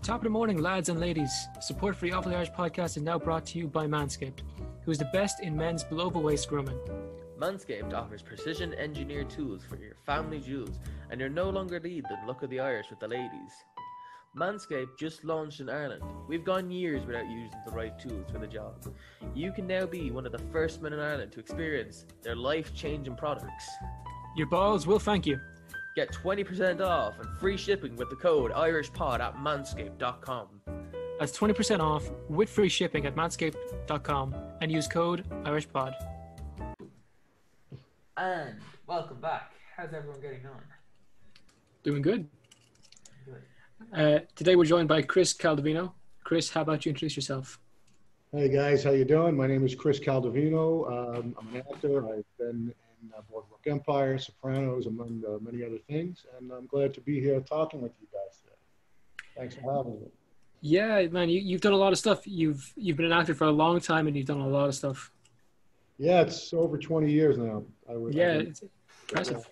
Top of the morning, lads and ladies. Support for the Awfully Irish podcast is now brought to you by Manscaped, who is the best in men's below-the-waist grooming. Manscaped offers precision-engineered tools for your family jewels, and you're no longer need the look of the Irish with the ladies. Manscaped just launched in Ireland. We've gone years without using the right tools for the job. You can now be one of the first men in Ireland to experience their life-changing products. Your balls will thank you. Get 20% off and free shipping with the code IrishPod at manscaped.com. That's 20% off with free shipping at manscaped.com and use code IrishPod. And welcome back. How's everyone getting on? Doing good. Good. Today we're joined by Chris Caldovino. Chris, how about you introduce yourself? Hey guys, how you doing? My name is Chris Caldovino. I'm an actor. I've been in Boardwalk Empire, Sopranos, among many other things, and I'm glad to be here talking with you guys today. Thanks for having me. Yeah, man, you've done a lot of stuff. You've been an actor for a long time, and you've done a lot of stuff. Yeah, it's over 20 years now. It's impressive. I'm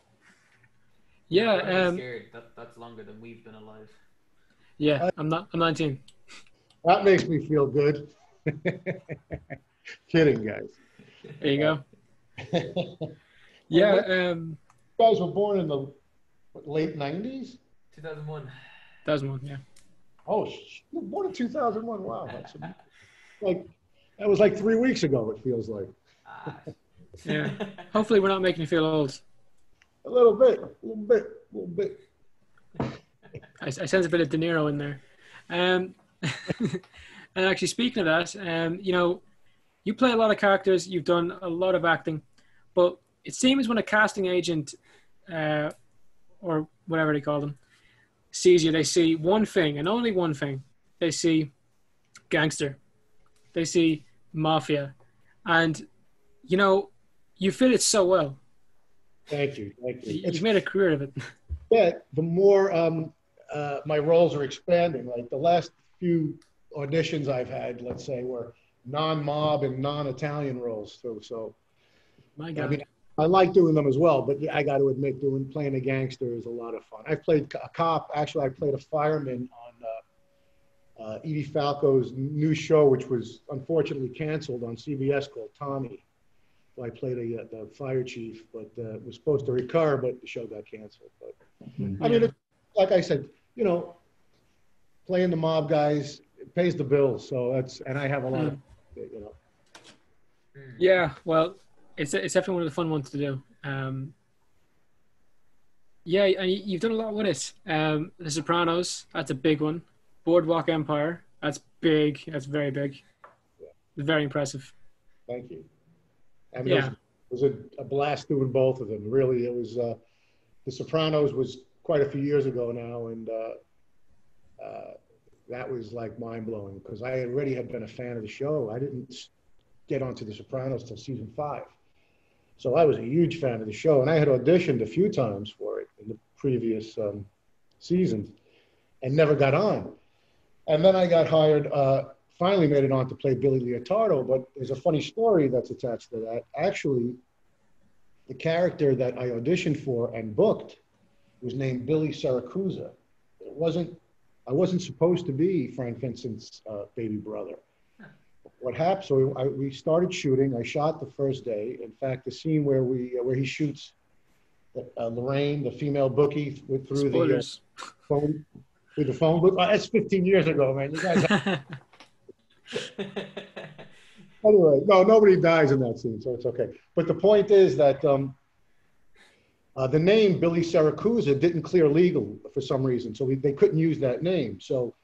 Yeah, scared. That's longer than we've been alive. yeah. I'm 19. That makes me feel good. Kidding, guys. There you go. Yeah. You guys were born in the late 90s? 2001. That was one. Yeah. Oh, you were born in 2001. Wow. That was like 3 weeks ago, it feels like. Yeah. Hopefully, we're not making you feel old. A little bit. I sense a bit of De Niro in there. And actually, speaking of that, you play a lot of characters. You've done a lot of acting, but it seems when a casting agent, or whatever they call them, sees you, they see one thing and only one thing. They see gangster. They see mafia, and you fit it so well. Thank you. You've made a career of it. Yeah, the more my roles are expanding, like the last few auditions I've had, let's say, were non-mob and non-Italian roles too. So, My God. I mean, I like doing them as well, but I got to admit, playing a gangster is a lot of fun. I've played a cop. Actually, I played a fireman on Edie Falco's new show, which was unfortunately canceled on CBS, called Tommy. So I played the fire chief, but it was supposed to recur, but the show got canceled. But I mean, like I said, playing the mob guys, it pays the bills. So and I have a lot of, Yeah, well, it's definitely one of the fun ones to do. Yeah, and you've done a lot with it. The Sopranos, that's a big one. Boardwalk Empire, that's big. That's very big. Yeah. Very impressive. Thank you. I mean, it was a blast doing both of them. Really, it was. The Sopranos was quite a few years ago now, and that was like mind blowing because I already had been a fan of the show. I didn't get onto the Sopranos till season 5, so I was a huge fan of the show, and I had auditioned a few times for it in the previous seasons, and never got on. And then I got hired. Finally made it on to play Billy Leotardo, but there's a funny story that's attached to that. Actually, the character that I auditioned for and booked was named Billy Siracusa. I wasn't supposed to be Frank Vincent's baby brother. What happened? So we started shooting. I shot the first day. In fact, the scene where he shoots Lorraine, the female bookie, through Spoilers. the phone book. That's 15 years ago, man. You guys. Anyway, no, nobody dies in that scene, so it's okay. But the point is that the name Billy Siracusa didn't clear legal for some reason, so they couldn't use that name. So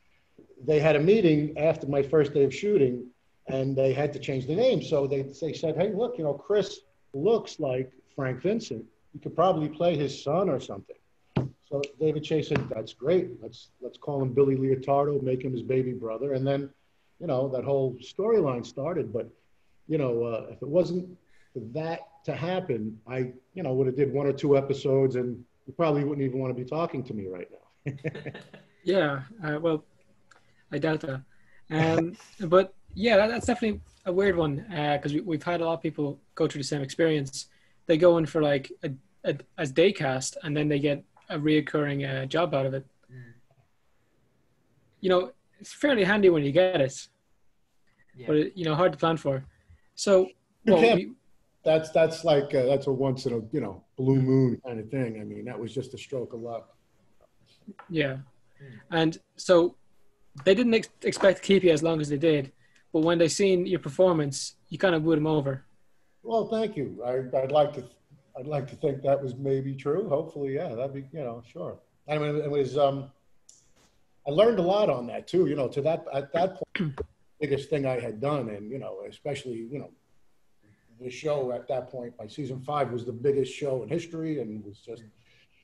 they had a meeting after my first day of shooting, and they had to change the name. So they said, "Hey, look, Chris looks like Frank Vincent. You could probably play his son or something." So David Chase said, "That's great. Let's call him Billy Leotardo, make him his baby brother," and then. That whole storyline started, but, if it wasn't for that to happen, I, would have did 1 or 2 episodes and you probably wouldn't even want to be talking to me right now. Yeah, well, I doubt that. But yeah, that's definitely a weird one because we've had a lot of people go through the same experience. They go in for like as day cast and then they get a reoccurring job out of it. it's fairly handy when you get it, Yeah. but it, hard to plan for. So, You well, can't. That's like that's a once in a blue moon kind of thing. I mean, that was just a stroke of luck. yeah, and so they didn't expect to keep you as long as they did, but when they seen your performance, you kind of wooed them over. Well, thank you. I'd like to think that was maybe true. Hopefully, yeah, that'd be sure. I mean, it was. I learned a lot on that too. To that at that point, the biggest thing I had done, and especially the show at that point by season 5 was the biggest show in history, and was just.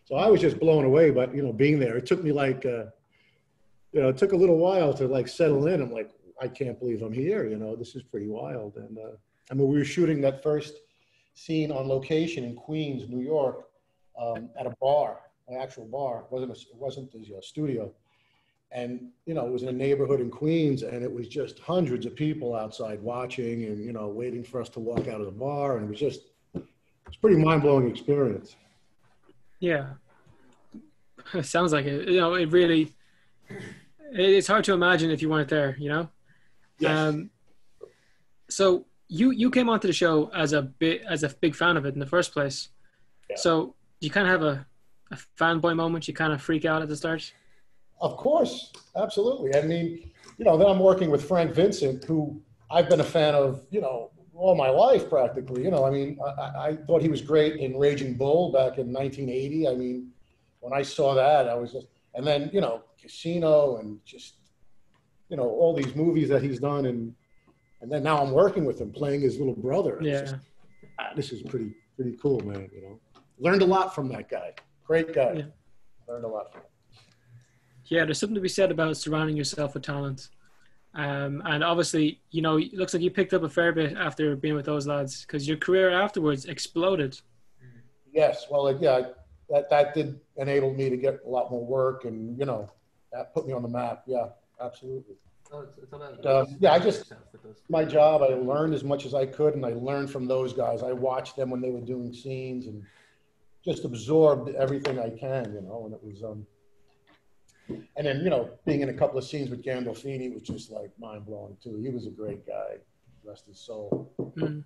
So I was just blown away. But being there, it took me like. It took a little while to like settle in. I'm like, I can't believe I'm here. This is pretty wild. And I mean, we were shooting that first scene on location in Queens, New York, at a bar, an actual bar. It wasn't the studio. And, it was in a neighborhood in Queens, and it was just hundreds of people outside watching and, waiting for us to walk out of the bar. And it's a pretty mind-blowing experience. Yeah, it sounds like it. It really. It's hard to imagine if you weren't there, Yes. So you came onto the show as a big fan of it in the first place. Yeah. So you kind of have a fanboy moment. You kind of freak out at the start. Of course, absolutely. I mean, then I'm working with Frank Vincent, who I've been a fan of, all my life practically. I mean, I thought he was great in Raging Bull back in 1980. I mean, when I saw that, I was just, and then, Casino and just, all these movies that he's done. And then now I'm working with him playing his little brother. Yeah. Just, this is pretty cool, man. Learned a lot from that guy. Great guy. Yeah. Learned a lot from him. Yeah, there's something to be said about surrounding yourself with talent. And obviously, it looks like you picked up a fair bit after being with those lads because your career afterwards exploded. Yes. Well, that did enable me to get a lot more work, and that put me on the map. Yeah, absolutely. Oh, it's about I just my job. I learned as much as I could, and I learned from those guys. I watched them when they were doing scenes, and just absorbed everything I can. And it was and then being in a couple of scenes with Gandolfini was just like mind blowing too. He was a great guy, rest his soul. Mm.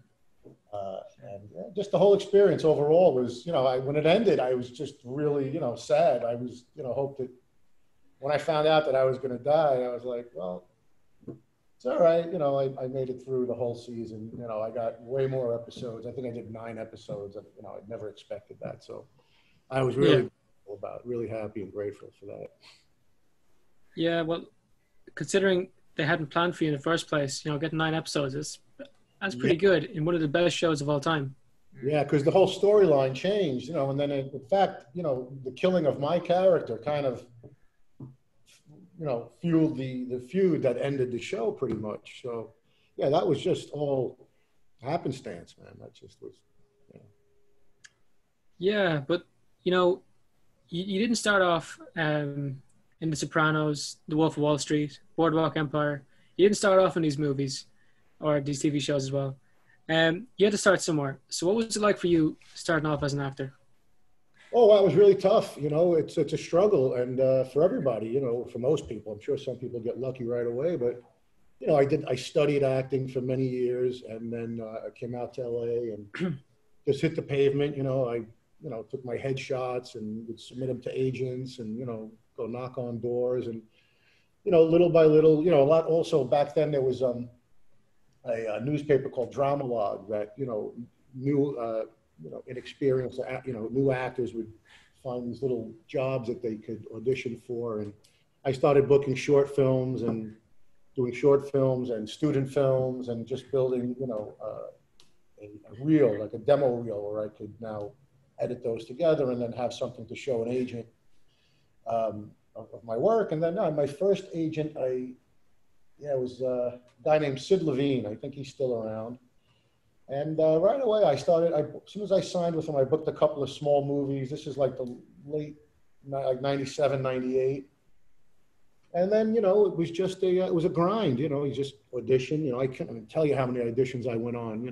And just the whole experience overall was, when it ended, I was just really, sad. I was, hoped that when I found out that I was going to die, I was like, well, it's all right. I made it through the whole season. I got way more episodes. I think I did 9 episodes. I'd never expected that. So I was really happy and grateful for that. Yeah, well, considering they hadn't planned for you in the first place, getting 9 episodes, that's pretty good in one of the best shows of all time. Yeah, because the whole storyline changed, and then in fact, the killing of my character kind of, fueled the feud that ended the show pretty much. So, yeah, that was just all happenstance, man. That just was, Yeah, but, you didn't start off in The Sopranos, The Wolf of Wall Street, Boardwalk Empire. You didn't start off in these movies or these TV shows as well. You had to start somewhere. So what was it like for you starting off as an actor? Oh, that was really tough. It's a struggle, and for everybody, for most people. I'm sure some people get lucky right away, but I studied acting for many years, and then I came out to LA and just hit the pavement. I took my headshots and would submit them to agents, and go knock on doors, and little by little, a lot. Also back then there was a newspaper called Dramalog that new inexperienced new actors would find these little jobs that they could audition for, and I started booking short films and doing short films and student films, and just building a reel, like a demo reel, where I could now edit those together and then have something to show an agent of my work. And then my first agent, it was a guy named Sid Levine. I think he's still around. And right away, as soon as I signed with him, I booked a couple of small movies. This is like the late, like 97, 98. And then, it was just it was a grind, you just audition. I can't even tell you how many auditions I went on,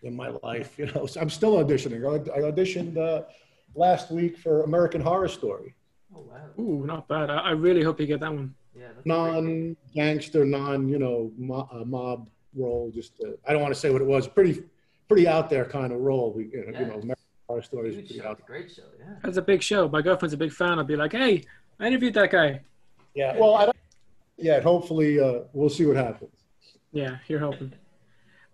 in my life, So I'm still auditioning. I auditioned last week for American Horror Story. Oh wow. Ooh, not bad. I really hope you get that one. Yeah, that's a great gig. non-gangster, mob role. Just I don't want to say what it was. Pretty out there kind of role. Yeah. American Horror Story is Huge pretty show. out It's a great show. Yeah. That's a big show. My girlfriend's a big fan. I'll be like, hey, I interviewed that guy. Yeah, well, I don't. Yeah, hopefully we'll see what happens. Yeah, you're hoping.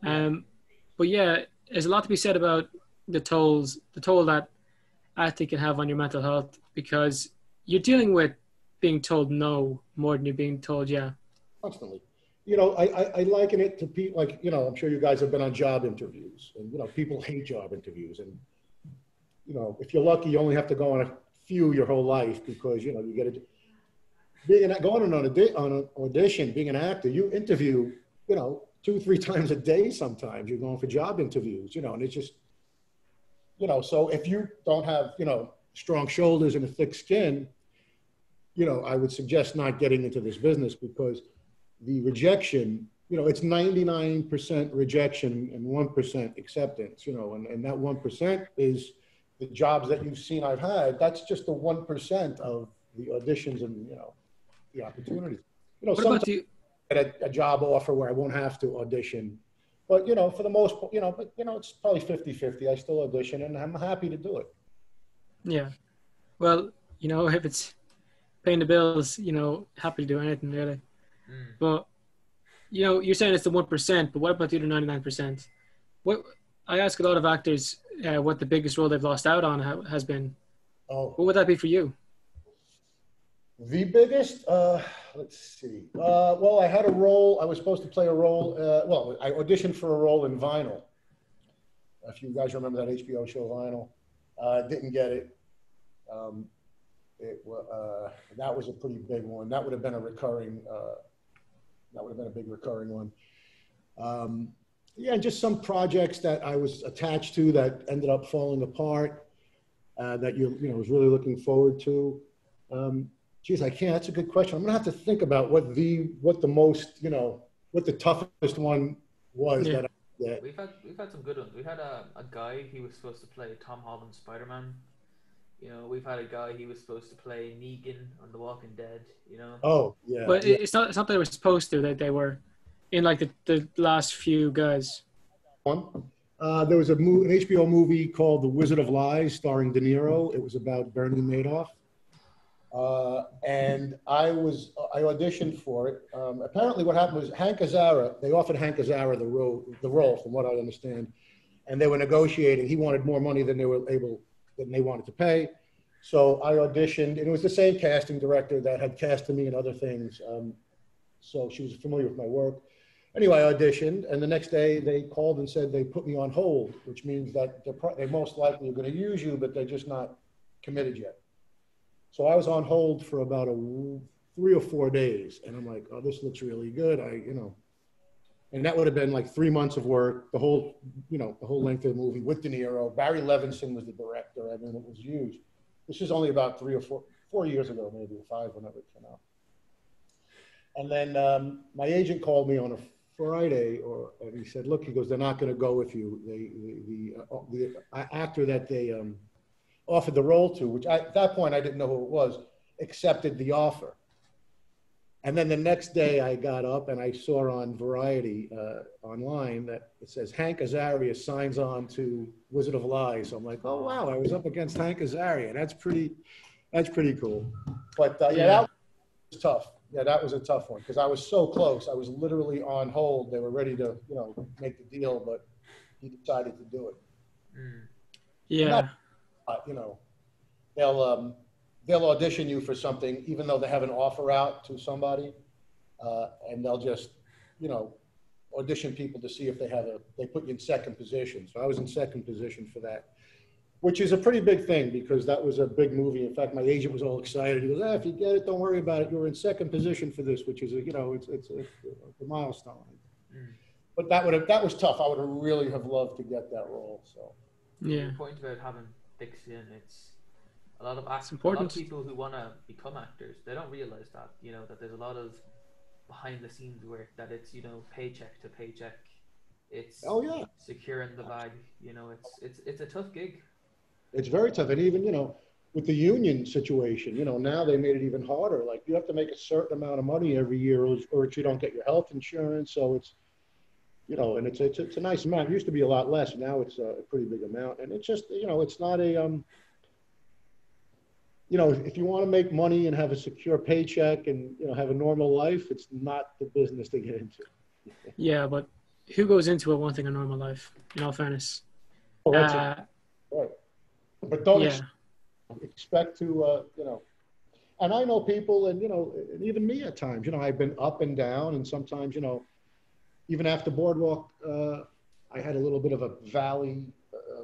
But yeah, there's a lot to be said about the toll that acting can have on your mental health, because you're dealing with being told no more than you're being told yeah. Constantly. I liken it to people like, I'm sure you guys have been on job interviews, and, people hate job interviews. And, if you're lucky, you only have to go on a few your whole life because, you get it. Going on an audition, being an actor, you interview, 2-3 times a day sometimes. You're going for job interviews, and it's just, so if you don't have, strong shoulders and a thick skin, I would suggest not getting into this business, because the rejection, it's 99% rejection and 1% acceptance, and that 1% is the jobs that you've seen I've had. That's just the 1% of the auditions and, the opportunities. What sometimes about you? I get a job offer where I won't have to audition. But, for the most part, it's probably 50-50. I still audition, and I'm happy to do it. Yeah. Well, if it's paying the bills, happy to do anything really. But, you're saying it's the 1%, but what about the other 99%? I ask a lot of actors what the biggest role they've lost out on has been. Oh. What would that be for you? The biggest, let's see. Well, I had a role. I was supposed to play a role. I auditioned for a role in Vinyl. If you guys remember that HBO show Vinyl, didn't get it. That was a pretty big one. That would have been a recurring. That would have been a big recurring one. And just some projects that I was attached to that ended up falling apart. That was really looking forward to. Geez, I can't. That's a good question. I'm gonna have to think about what the most, what the toughest one was. Yeah. that We've had some good ones. We had a guy, he was supposed to play Tom Holland's Spider-Man. We've had a guy, he was supposed to play Negan on The Walking Dead. Oh yeah. But yeah. it's not that they were supposed to. They were in like the last few guys. There was an HBO movie called The Wizard of Lies, starring De Niro. It was about Bernie Madoff. And I auditioned for it. Apparently what happened was they offered Hank Azaria the role, from what I understand. And they were negotiating. He wanted more money than they wanted to pay. So I auditioned, and it was the same casting director that had casted me in other things. So she was familiar with my work. Anyway, I auditioned, and the next day they called and said they put me on hold, which means that they most likely are going to use you, but they're just not committed yet. So I was on hold for about 3 or 4 days, and I'm like, oh, this looks really good. And that would have been like 3 months of work, the whole length of the movie with De Niro. Barry Levinson was the director. I mean, it was huge. This is only about 3 or 4 years ago, maybe 5, whenever it came out. And then my agent called me on a Friday, and he said, look, he goes, they're not going to go with you. The actor that they offered the role to, which at that point I didn't know who it was, accepted the offer. And then the next day I got up and I saw on Variety online that it says Hank Azaria signs on to Wizard of Lies. So I'm like, oh wow, I was up against Hank Azaria. That's pretty cool. But that was tough. Yeah, that was a tough one because I was so close. I was literally on hold. They were ready to, make the deal, but he decided to do it. Yeah. They'll audition you for something, even though they have an offer out to somebody, and they'll just, audition people to see if they put you in second position. So I was in second position for that, which is a pretty big thing because that was a big movie. In fact, my agent was all excited. He goes, if you get it, don't worry about it. You're in second position for this, which is, it's a milestone. But that was tough. I would have really have loved to get that role. So yeah. The point about having thick skin, it's a lot of people who want to become actors, they don't realize that, that there's a lot of behind the scenes work, that it's, paycheck to paycheck. It's securing the bag, it's a tough gig. It's very tough. And even, with the union situation, you know, now they made it even harder. Like you have to make a certain amount of money every year, or you don't get your health insurance. So it's, you know, and it's a nice amount. It used to be a lot less. Now it's a pretty big amount, and it's just, you know, it's not a you know, if you want to make money and have a secure paycheck and, you know, have a normal life, it's not the business to get into. Yeah, but who goes into it wanting a normal life? In all fairness. Oh, that's right. But don't expect to, you know. And I know people, and you know, and even me at times, you know, I've been up and down, and sometimes, you know, even after Boardwalk, I had a little bit of a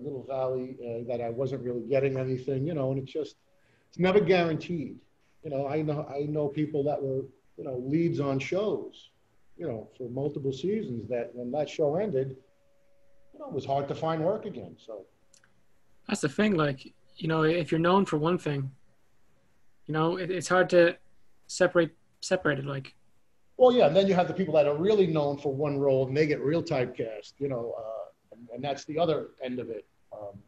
little valley that I wasn't really getting anything, you know, and it's never guaranteed. You know, I know people that were, you know, leads on shows, you know, for multiple seasons, that when that show ended, you know, it was hard to find work again. So that's the thing. Like, you know, if you're known for one thing, you know, it's hard to separate it. Like, well, yeah, and then you have the people that are really known for one role and they get real typecast, you know, and that's the other end of it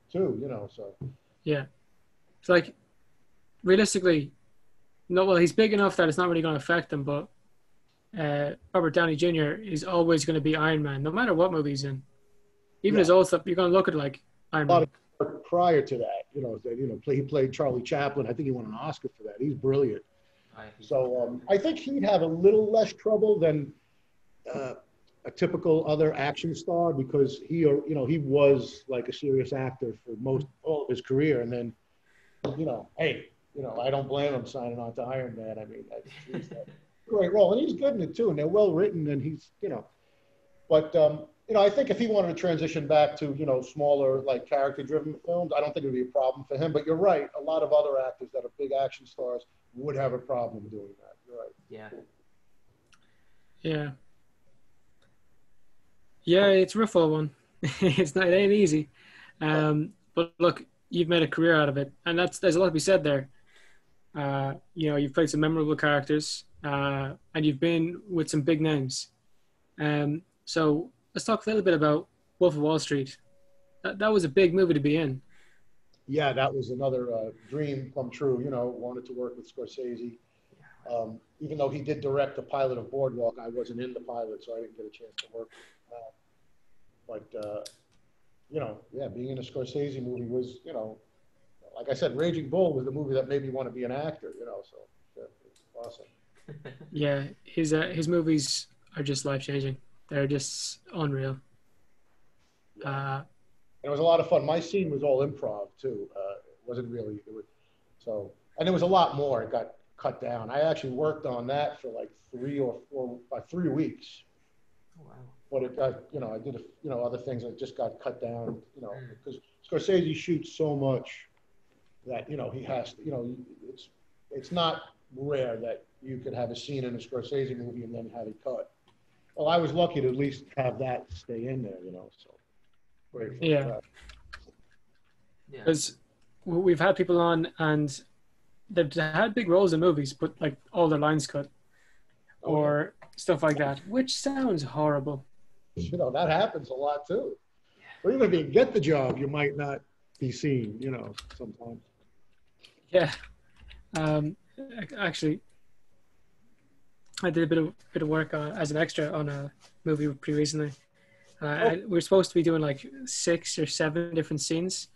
too, you know. So yeah, it's like realistically, no. Well, he's big enough that it's not really going to affect him, but Robert Downey Jr. is always going to be Iron Man, no matter what movie he's in. Even his old stuff, you're going to look at it like Iron Man. Prior to that, you know, he played Charlie Chaplin. I think he won an Oscar for that. He's brilliant. So I think he'd have a little less trouble than a typical other action star, because he was like a serious actor for all of his career, and then, you know, hey, you know, I don't blame him signing on to Iron Man. I mean, that's a great role, and he's good in it too, and they're well written, and he's, you know, but you know, I think if he wanted to transition back to, you know, smaller, like character-driven films, I don't think it would be a problem for him. But you're right, a lot of other actors that are big action stars would have a problem doing that. You're right. Yeah. Yeah. Yeah, it's a rough old one. It ain't easy. But look, you've made a career out of it, and there's a lot to be said there. You know, you've played some memorable characters, and you've been with some big names. So let's talk a little bit about Wolf of Wall Street. That was a big movie to be in. Yeah, that was another dream come true. You know, wanted to work with Scorsese. Even though he did direct the pilot of Boardwalk, I wasn't in the pilot, so I didn't get a chance to work with that. But, you know, yeah, being in a Scorsese movie was, you know, like I said, Raging Bull was the movie that made me want to be an actor, you know, so yeah, it's awesome. Yeah, his movies are just life-changing. They're just unreal. And it was a lot of fun. My scene was all improv too. It wasn't really, and there was a lot more. It got cut down. I actually worked on that for like 3 weeks. Oh, wow. But it got, you know, I did, you know, other things that just got cut down, you know, because Scorsese shoots so much that, you know, he has to, you know, it's not rare that you could have a scene in a Scorsese movie and then have it cut. Well, I was lucky to at least have that stay in there, you know, so. Grateful for that. Because we've had people on and they've had big roles in movies, but like all their lines cut or stuff like that, which sounds horrible. You know, that happens a lot too. Or even if you get the job, you might not be seen, you know, sometimes. Yeah. Actually, I did a bit of work as an extra on a movie pretty recently. We were supposed to be doing like 6 or 7 different scenes.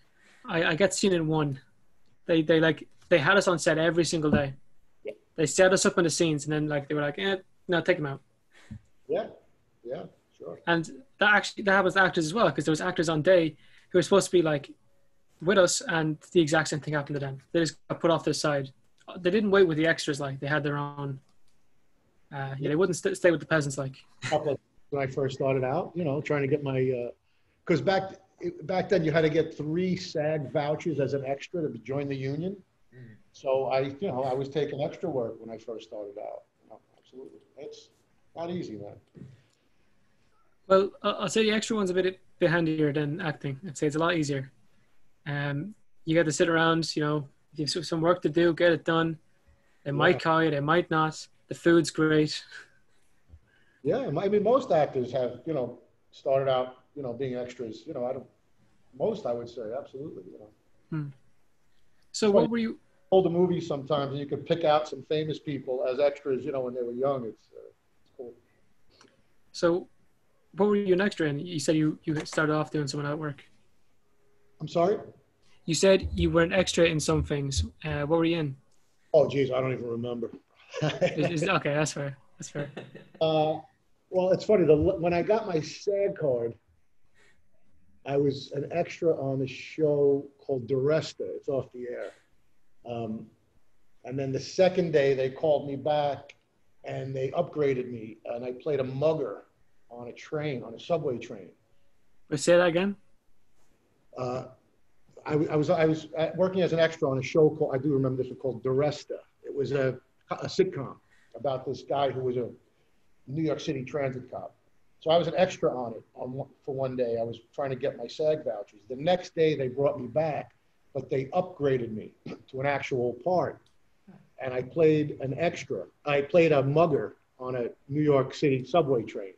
I got seen in one. They had us on set every single day. Yeah. They set us up in the scenes, and then like they were like, no, take them out. Yeah, sure. And that happens to actors as well, because there was actors on day who were supposed to be like with us, and the exact same thing happened to them. They just got put off their side. They didn't wait with the extras, like they had their own. They wouldn't stay with the peasants, like. When I first started out, you know, trying to get my, because back then you had to get 3 SAG vouchers as an extra to join the union. So I was taking extra work when I first started out. You know, absolutely, it's not easy, man. Well, I'll say the extra one's a bit handier than acting. I'd say it's a lot easier. You get to sit around, you know, you have some work to do, get it done. They might call you, they might not. The food's great. Yeah, I mean, most actors have, you know, started out, you know, being extras. You know, I would say, absolutely, you know. So what were you? Hold the movies sometimes, and you could pick out some famous people as extras. You know, when they were young, it's cool. So, what were you an extra in? You said you started off doing some of that work. I'm sorry? You said you were an extra in some things. What were you in? Oh, geez, I don't even remember. Okay, that's fair. That's fair. Well, it's funny. When I got my SAG card, I was an extra on a show called Duresta. It's off the air. And then the second day, they called me back, and they upgraded me, and I played a mugger on a train, on a subway train. But say that again. I was working as an extra on a show called, I do remember this one, called Duresta. It was a sitcom about this guy who was a New York City transit cop. So I was an extra on it for one day. I was trying to get my SAG vouchers. The next day they brought me back, but they upgraded me to an actual part. And I played an extra. I played a mugger on a New York City subway train.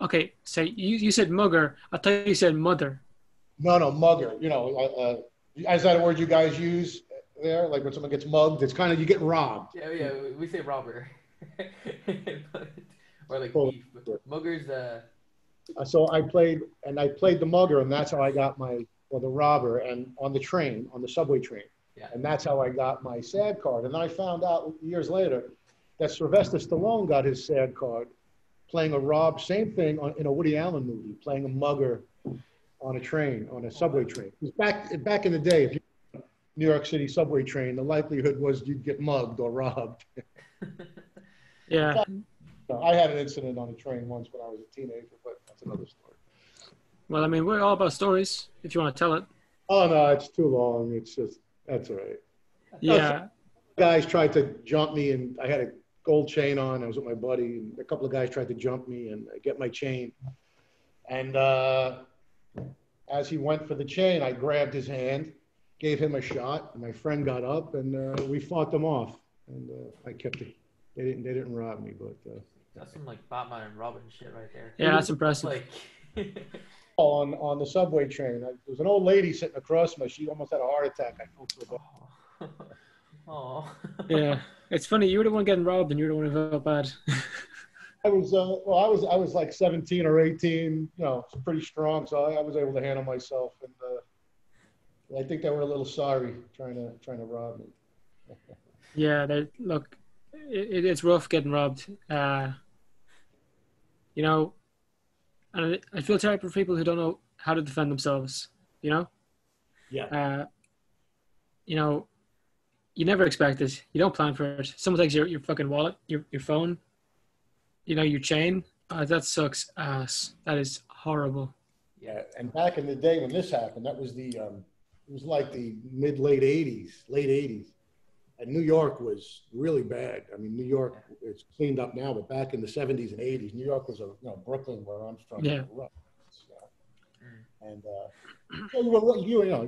Okay, so you said mugger. I thought you said mother. No, mugger. You know, is that a word you guys use there? Like when someone gets mugged, it's kind of, you get robbed. Yeah, we say robber. Or like thief. Muggers. So I played the mugger, and that's how I got the robber, and on the subway train. Yeah. And that's how I got my SAG card. And then I found out years later that Sylvester Stallone got his SAG card playing same thing in a Woody Allen movie, playing a mugger on a train, on a subway train. Back in the day, if you New York City subway train, the likelihood was you'd get mugged or robbed. Yeah. I had an incident on a train once when I was a teenager, but that's another story. Well, I mean, we're all about stories, if you want to tell it. Oh, no, it's too long. It's just, that's all right. Yeah. Guys tried to jump me, and I had a gold chain on. I was with my buddy, and a couple of guys tried to jump me and get my chain. And as he went for the chain, I grabbed his hand, gave him a shot, and my friend got up, and we fought them off. And I kept it. They didn't rob me, but that's some like Batman and Robin shit right there. Yeah, that's impressive. Like on the subway train, there was an old lady sitting across from me. She almost had a heart attack. I felt so bad. Oh. Yeah, it's funny. You were the one getting robbed, and you were the one who felt bad. I was like 17 or 18. You know, pretty strong, so I was able to handle myself. And I think they were a little sorry trying to rob me. Yeah, look, it's rough getting robbed. You know, and I feel terrible for people who don't know how to defend themselves. You know. Yeah. You know, you never expect it. You don't plan for it. Someone takes your fucking wallet, your phone, you know, your chain. That sucks ass. That is horrible. Yeah, and back in the day when this happened, that was it was like the late 80s. And New York was really bad. I mean, New York, it's cleaned up now, but back in the 70s and 80s, New York was Brooklyn, where I'm from. Yeah. And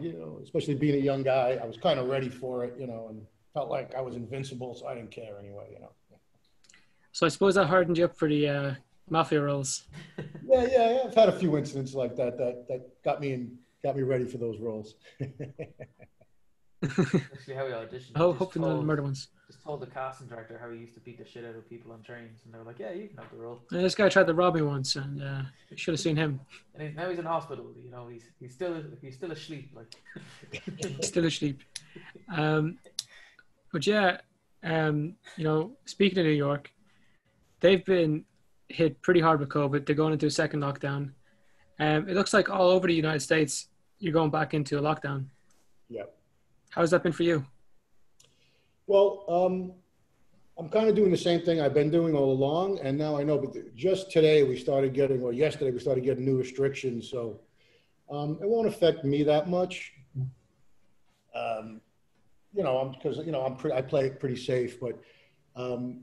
you know, especially being a young guy, I was kind of ready for it, you know, and felt like I was invincible, so I didn't care anyway, you know. So I suppose that hardened you up for the mafia roles. Yeah. I've had a few incidents like that got me ready for those roles. Actually, how we auditioned. Hopefully not the murder ones. Just told the casting director how he used to beat the shit out of people on trains, and they were like, "Yeah, you can have the role." And this guy tried to rob me once, and you should have seen him. And now he's in hospital. You know, he's still asleep. Like still asleep. But yeah, you know, speaking of New York, they've been hit pretty hard with COVID. They're going into a second lockdown. It looks like all over the United States, you're going back into a lockdown. Yeah. How's that been for you? Well, I'm kind of doing the same thing I've been doing all along, and now I know, but just today yesterday we started getting new restrictions, so it won't affect me that much. You know, I play it pretty safe, but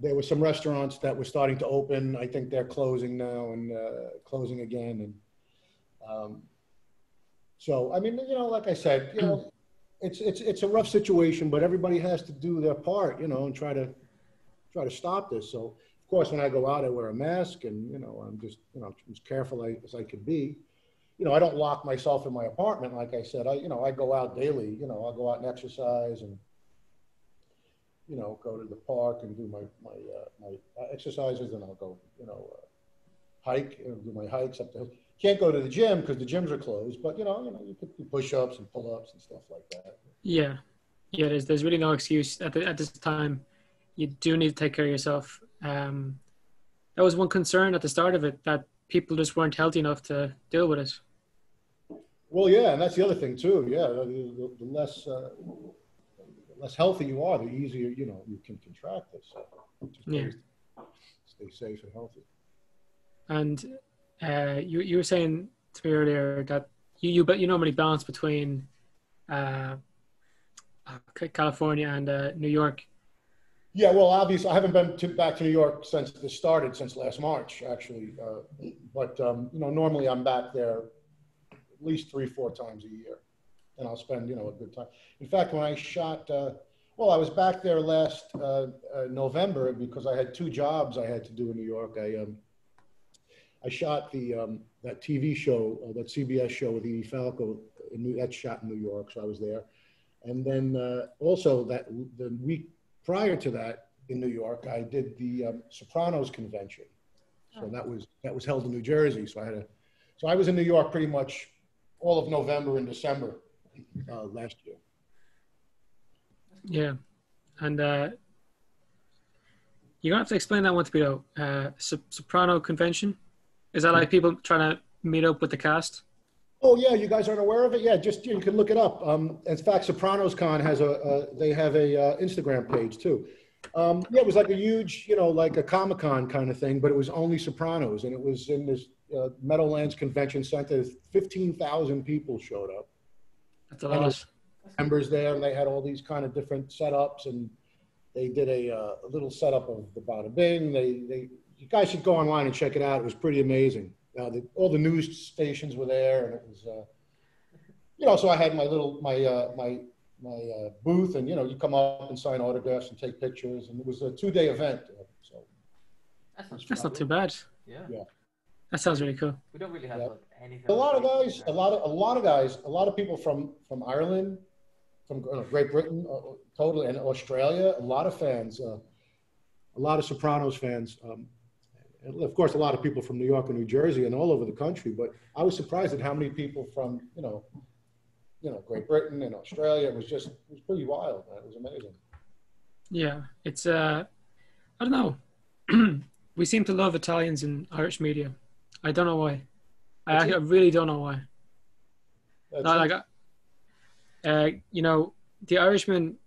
there were some restaurants that were starting to open. I think they're closing now and closing again, and so I mean, you know, like I said, you know. It's a rough situation, but everybody has to do their part, you know, and try to stop this. So, of course, when I go out, I wear a mask, and you know, I'm just as careful as I can be. you know, I don't lock myself in my apartment. Like I said, I go out daily. You know, I'll go out and exercise and, you know, go to the park and do my exercises, and I'll go, you know, hike and do my hikes up the hill. Can't go to the gym because the gyms are closed, but you you could do push-ups and pull-ups and stuff like that. Yeah. There's really no excuse at this time. You do need to take care of yourself. That was one concern at the start of it, that people just weren't healthy enough to deal with it. Well, yeah, and that's the other thing too. Yeah, the less healthy you are, the easier you can contract this. So just stay safe and healthy. And you were saying to me earlier that you normally balance between California and New York. Yeah, well, obviously, I haven't been back to New York since this started, since last March, actually. But normally I'm back there at least 3-4 times a year, and I'll spend a good time. In fact, when I shot, I was back there last November because I had 2 jobs I had to do in New York. I shot that TV show, that CBS show with Edie Falco. That's shot in New York, so I was there. And then also the week prior to that in New York, I did the Sopranos Convention. So that was held in New Jersey. So I was in New York pretty much all of November and December last year. Yeah, and you're gonna have to explain that one to me though. Soprano Convention, is that like people trying to meet up with the cast? Oh yeah, you guys aren't aware of it? Yeah, just you can look it up. In fact, Sopranos Con has they have a Instagram page too. It was like a huge, like a Comic-Con kind of thing, but it was only Sopranos, and it was in this Meadowlands Convention Center. 15,000 people showed up. That's a lot. Members there, and they had all these kind of different setups, and they did a little setup of the Bada Bing. You guys should go online and check it out. It was pretty amazing. All the news stations were there, and it was, so I had my little my booth, and you come up and sign autographs and take pictures, and it was a 2-day event. So that's not too bad. Yeah. That sounds really cool. We don't really have anything. A lot of guys, a lot of people from Ireland, from Great Britain, totally, and Australia. A lot of fans, a lot of Sopranos fans. And of course, a lot of people from New York and New Jersey and all over the country. But I was surprised at how many people from Great Britain and Australia. It was pretty wild, man. It was amazing. Yeah, it's I don't know. We seem to love Italians in Irish media. I don't know why. I really don't know why. The Irishman.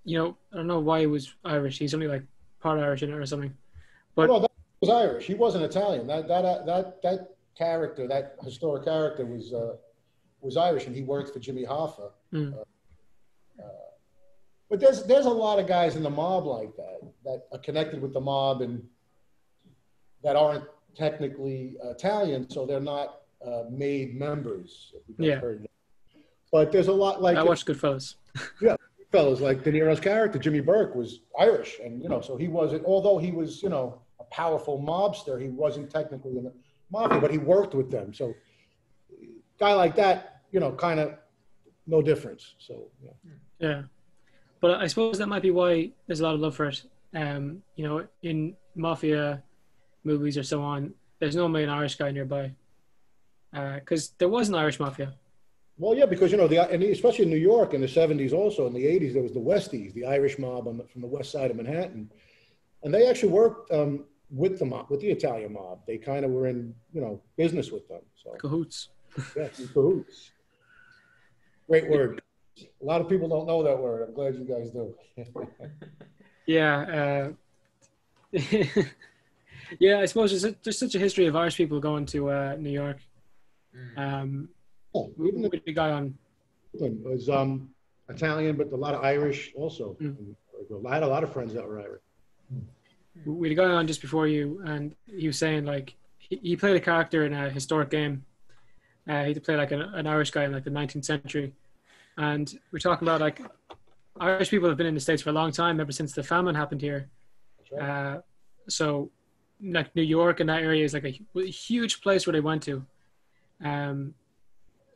I don't know why he was Irish. He's only like part Irish in it or something. But that was Irish. He wasn't Italian. That character, that historic character, was Irish, and he worked for Jimmy Hoffa. But there's a lot of guys in the mob like that are connected with the mob and that aren't technically Italian, so they're not made members. Yeah. But there's a lot like I watched Goodfellas. Yeah, Goodfellas, like De Niro's character Jimmy Burke was Irish, and so he wasn't. Although he was a powerful mobster, he wasn't technically in the mafia, but he worked with them. So, guy like that, kind of no difference. So yeah. But I suppose that might be why there's a lot of love for it. In mafia movies or so on, there's normally an Irish guy nearby. Because there was an Irish mafia. Well, yeah, because, and especially in New York in the 70s also, in the 80s, there was the Westies, the Irish mob from the west side of Manhattan. And they actually worked with the mob, with the Italian mob. They kind of were in, business with them. So Cahoots. Yeah, cahoots. Great word. A lot of people don't know that word. I'm glad you guys do. Yeah. Yeah, I suppose there's such a history of Irish people going to New York. Even the guy on was Italian, but a lot of Irish also. I had a lot of friends that were Irish. We had a guy on just before you, and he was saying like he played a character in a historic game. He played like an Irish guy in like the 19th century, and we're talking about like Irish people have been in the States for a long time, ever since the famine happened here. That's right. So like New York and that area is like a huge place where they went to.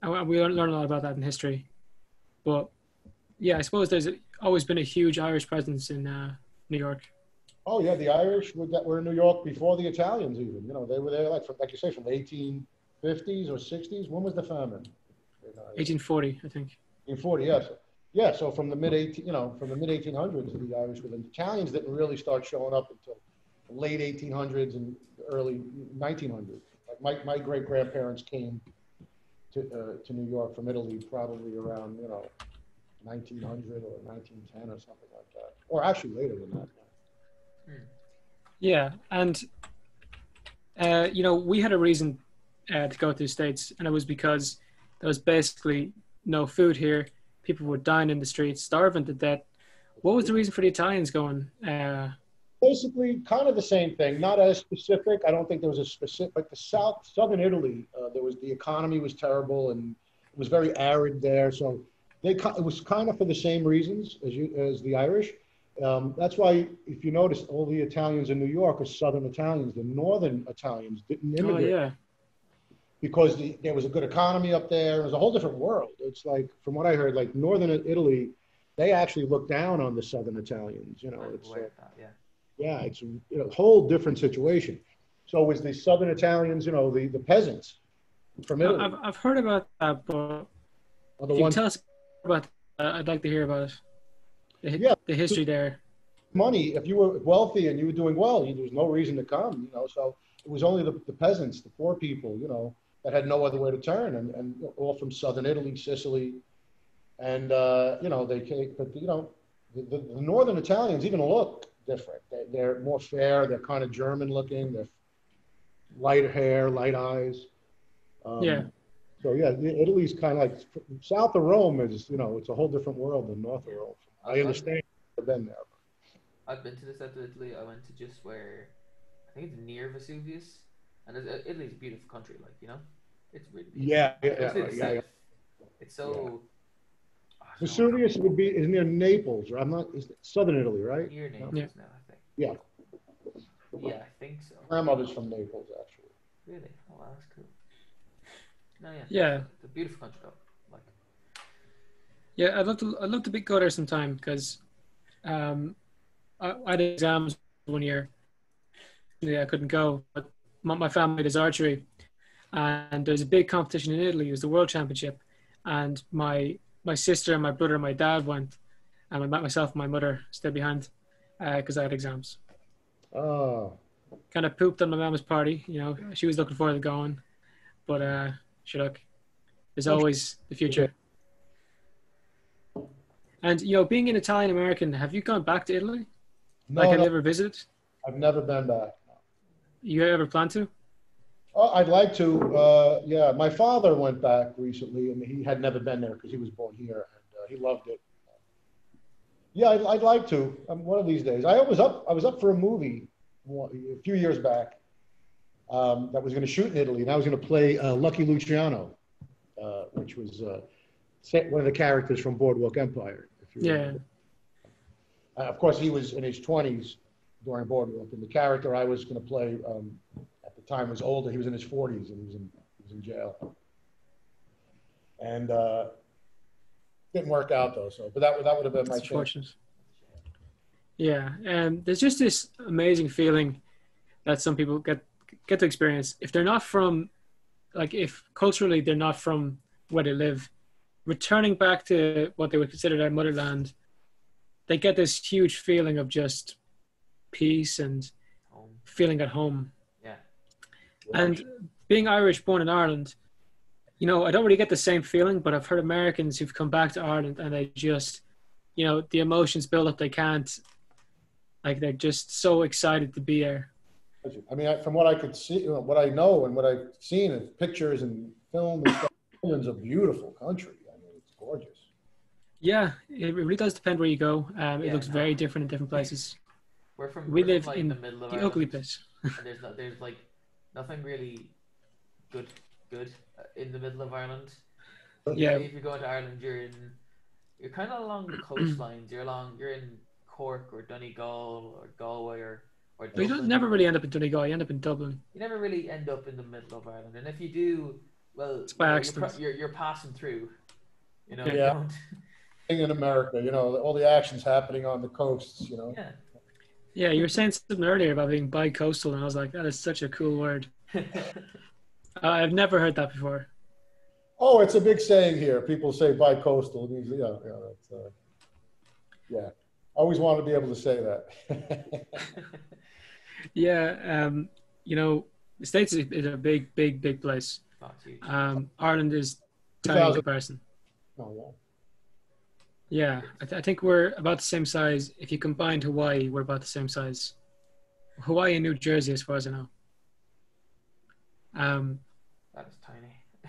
We learn a lot about that in history. But yeah, I suppose there's always been a huge Irish presence in New York. Oh yeah, the Irish were in New York before the Italians even. You know, they were there like you say, from the 1850s or 60s. When was the famine? 1840, I think. 1840, yes. Yeah, so from the mid 1800s, the Irish were. The Italians didn't really start showing up until the late 1800s and early 1900s. Like my great grandparents came to New York from Italy probably around 1900 or 1910 or something like that, or actually later than that. Yeah, and we had a reason to go to the States, and it was because there was basically no food here. People were dying in the streets, starving to death. What was the reason for the Italians going? Basically, kind of the same thing. Not as specific. I don't think there was a specific. Like the southern Italy, the economy was terrible and it was very arid there. So it was kind of for the same reasons as the Irish. That's why, if you notice, all the Italians in New York are Southern Italians. The Northern Italians didn't immigrate. Oh, yeah. Because there was a good economy up there. It was a whole different world. It's like, from what I heard, like Northern Italy, they actually look down on the Southern Italians. It's a whole different situation. So was the Southern Italians, the peasants from Italy. I've heard about that, but if you tell us about that, I'd like to hear about it. The history there. Money, if you were wealthy and you were doing well, there was no reason to come, So it was only the peasants, the poor people, that had no other way to turn, and all from Southern Italy, Sicily, and they came. But the Northern Italians even look different. They're more fair. They're kind of German looking. They're light hair, light eyes. So yeah, Italy's kind of like south of Rome is it's a whole different world than north of Rome. I understand. I've been there. I've been to the south of Italy. I went to just where I think it's near Vesuvius, and Italy's a beautiful country. It's really beautiful. Yeah. It's so. Vesuvius is near Naples, or is Southern Italy, right? Near Naples now, I think. Yeah. Yeah, I think so. Grandmother's from Naples, actually. Really? Oh, wow, that's cool. No, yeah. Yeah. It's a beautiful country, though. Yeah, I'd love to go there sometime because I had exams one year. Yeah, I couldn't go, but my family does archery, and there's a big competition in Italy. It was the World Championship, and my sister and my brother and my dad went, and myself and my mother stayed behind because I had exams. Oh. Kind of pooped on my mama's party. She was looking forward to going, but look, there's always the future. And being an Italian American, have you gone back to Italy? No, have you ever visited? I've never been back. No. You ever plan to? Oh, I'd like to. Yeah, my father went back recently, and he had never been there because he was born here, and he loved it. Yeah, I'd like to. One of these days. I was up for a movie a few years back that was going to shoot in Italy, and I was going to play Lucky Luciano, which was one of the characters from Boardwalk Empire. If you remember. Of course, he was in his 20s during Boardwalk, and the character I was going to play at the time was older. He was in his 40s, and he was in jail. And didn't work out though. But that would have been my chance. Yeah, and there's just this amazing feeling that some people get to experience if they're not from, if culturally they're not from where they live, returning back to what they would consider their motherland, they get this huge feeling of just peace and feeling at home. Yeah. And being Irish, born in Ireland, I don't really get the same feeling, but I've heard Americans who've come back to Ireland and they just, the emotions build up. They can't, they're just so excited to be there. I mean, from what I could see, what I know and what I've seen in pictures and film and stuff, Ireland's a beautiful country. I mean, it's gorgeous. Yeah, it really does depend where you go. It looks very different in different places. We live in the middle of the ugly place. And there's nothing really good in the middle of Ireland. Yeah. If you go into Ireland, you're kind of along the coastlines. You're in Cork or Donegal or Galway or Dublin. You don't never really end up in Donegal. You end up in Dublin. You never really end up in the middle of Ireland, and if you do, Well, It's by accident. You're passing through. You know. Yeah. In America, all the action's happening on the coasts. Yeah. Yeah, you were saying something earlier about being bi-coastal, and I was like, that is such a cool word. I've never heard that before. Oh, it's a big saying here. People say bi-coastal. It means, yeah. I always wanted to be able to say that. Yeah, the States is a big, big, big place. Ireland is tiny in comparison. Oh, yeah. Yeah, I think we're about the same size. If you combined Hawaii, we're about the same size. Hawaii and New Jersey, as far as I know. That is tiny.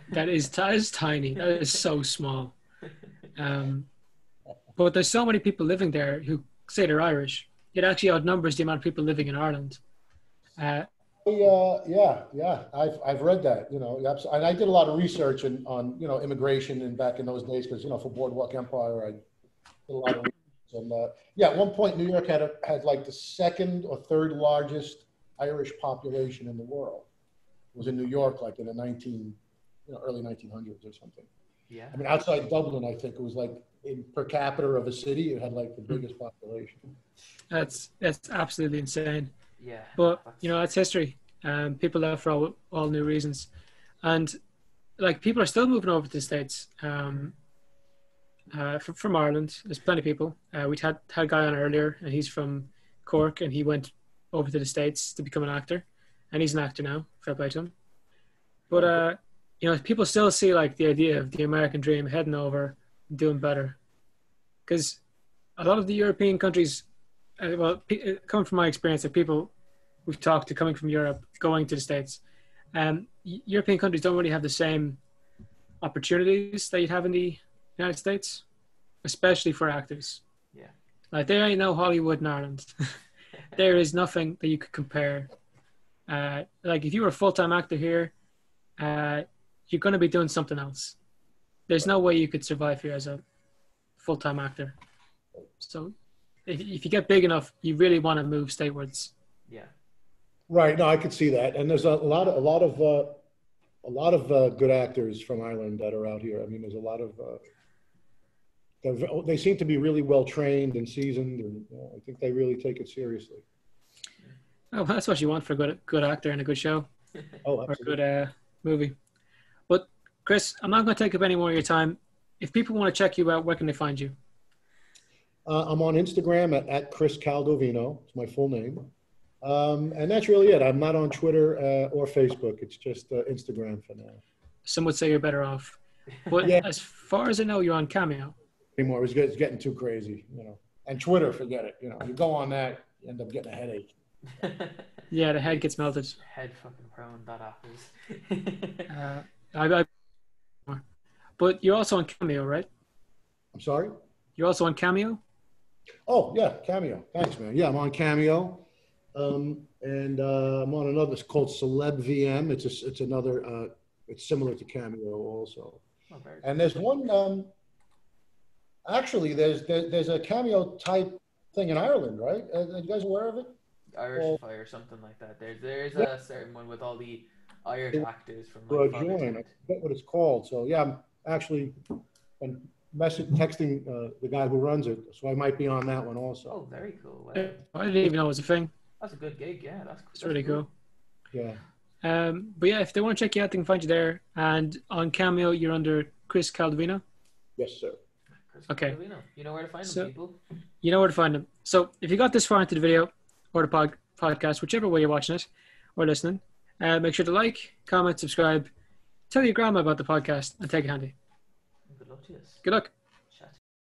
That is tiny. That is so small. But there's so many people living there who say they're Irish. It actually outnumbers the amount of people living in Ireland. Yeah. I've read that. And I did a lot of research on immigration and back in those days because for Boardwalk Empire I did a lot of research. And at one point New York had like the second or third largest Irish population in the world. It was in New York, like in the early 1900s or something. Yeah. I mean, outside Dublin, I think it was like in per capita of a city, it had like the biggest population. That's absolutely insane. Yeah. But that's history. People left for all new reasons, and like people are still moving over to the States. From Ireland, there's plenty of people. We had a guy on earlier, and he's from Cork, and he went over to the States to become an actor, and he's an actor now. Fair play to him. But people still see like the idea of the American dream, heading over, doing better, because a lot of the European countries, coming from my experience, of people we've talked to coming from Europe, going to the States, European countries don't really have the same opportunities that you'd have in the United States, especially for actors. Yeah. Like there ain't no Hollywood in Ireland. There is nothing that you could compare. Like if you were a full-time actor here, you're going to be doing something else. There's no way you could survive here as a full-time actor. So if you get big enough, you really want to move statewards. Yeah. Right. No, I could see that. And there's a lot of good actors from Ireland that are out here. I mean, there's a lot of, they seem to be really well trained and seasoned, and I think they really take it seriously. Oh, that's what you want for a good actor and a good show. Oh, Or absolutely. a good movie. But Chris, I'm not going to take up any more of your time. If people want to check you out, where can they find you? I'm on Instagram at Chris Caldovino. It's my full name. And that's really it. I'm not on Twitter or Facebook. It's just Instagram for now. Some would say you're better off. But Yeah. As far as I know, you're on Cameo. Anymore. It's getting too crazy, And Twitter, forget it. You go on that, you end up getting a headache. Yeah, the head gets melted. Head fucking prone, that app is. But you're also on Cameo, right? I'm sorry? You're also on Cameo? Oh, yeah, Cameo. Thanks, man. Yeah, I'm on Cameo. And I'm on another, it's called Celeb VM. It's another, it's similar to Cameo also. Oh, very and there's one, actually, there's a Cameo type thing in Ireland, right? Are you guys aware of it? Irishify or something like that. There's a certain one with all the Irish actors from I forget what it's called. So yeah, I'm actually texting the guy who runs it, so I might be on that one also. Oh, very cool. Wow. I didn't even know it was a thing. That's a good gig. Yeah, that's really cool. Yeah. But yeah, if they want to check you out, they can find you there. And on Cameo, you're under Chris Caldovino. Yes, sir. Okay. Caldovino. You know where to find them, people. You know where to find them. So if you got this far into the video or the podcast, whichever way you're watching it or listening, make sure to like, comment, subscribe, tell your grandma about the podcast, and take it handy. Good luck to you. Good luck.